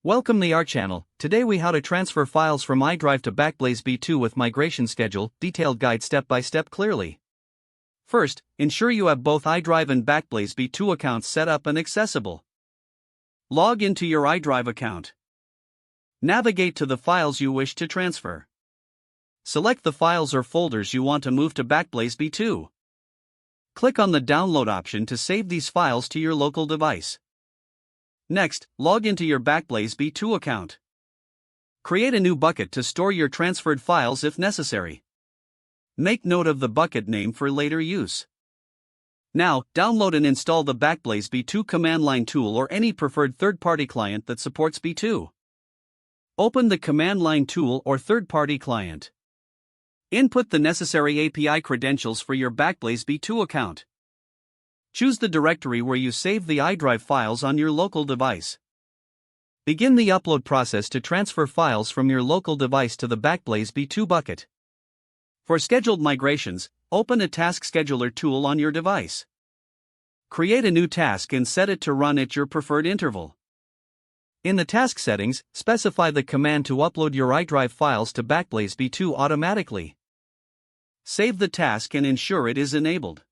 Welcome to our channel. Today we how to transfer files from iDrive to Backblaze B2 with migration schedule, detailed guide step by step clearly. First, ensure you have both iDrive and Backblaze B2 accounts set up and accessible. Log into your iDrive account. Navigate to the files you wish to transfer. Select the files or folders you want to move to Backblaze B2. Click on the download option to save these files to your local device. Next, log into your Backblaze B2 account. Create a new bucket to store your transferred files if necessary. Make note of the bucket name for later use. Now, download and install the Backblaze B2 command line tool or any preferred third-party client that supports B2. Open the command line tool or third-party client. Input the necessary API credentials for your Backblaze B2 account. Choose the directory where you save the iDrive files on your local device. Begin the upload process to transfer files from your local device to the Backblaze B2 bucket. For scheduled migrations, open a task scheduler tool on your device. Create a new task and set it to run at your preferred interval. In the task settings, specify the command to upload your iDrive files to Backblaze B2 automatically. Save the task and ensure it is enabled.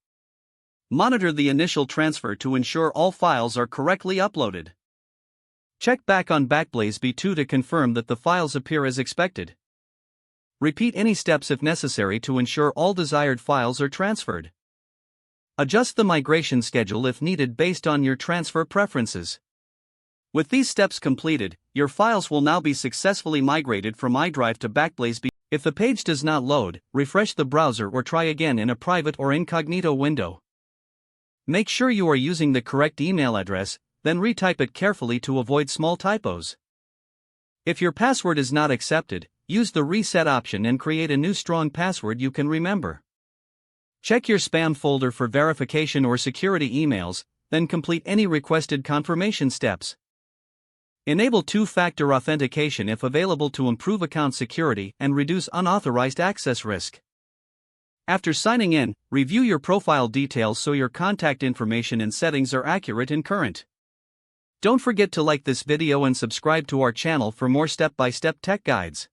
Monitor the initial transfer to ensure all files are correctly uploaded. Check back on Backblaze B2 to confirm that the files appear as expected. Repeat any steps if necessary to ensure all desired files are transferred. Adjust the migration schedule if needed based on your transfer preferences. With these steps completed, your files will now be successfully migrated from iDrive to Backblaze B2. If the page does not load, refresh the browser or try again in a private or incognito window. Make sure you are using the correct email address, then retype it carefully to avoid small typos. If your password is not accepted, use the reset option and create a new strong password you can remember. Check your spam folder for verification or security emails, then complete any requested confirmation steps. Enable two-factor authentication if available to improve account security and reduce unauthorized access risk. After signing in, review your profile details so your contact information and settings are accurate and current. Don't forget to like this video and subscribe to our channel for more step-by-step tech guides.